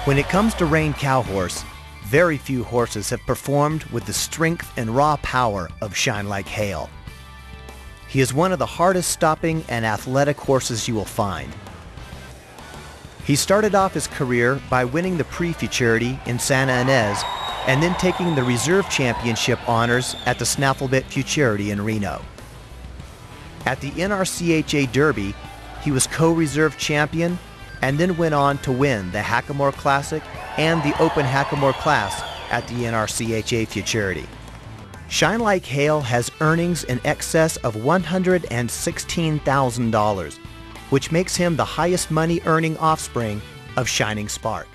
When it comes to rein cow horse, very few horses have performed with the strength and raw power of Shine Like Hail. He is one of the hardest stopping and athletic horses you will find. He started off his career by winning the Prix Futurity in Santa Ynez and then taking the Reserve Championship honors at the Snafflebit Futurity in Reno. At the NRCHA Derby, he was co-reserve champion and then went on to win the Hackamore Classic and the Open Hackamore class at the NRCHA Futurity. Shine Like Hail has earnings in excess of $116,000, which makes him the highest money earning offspring of Shining Spark.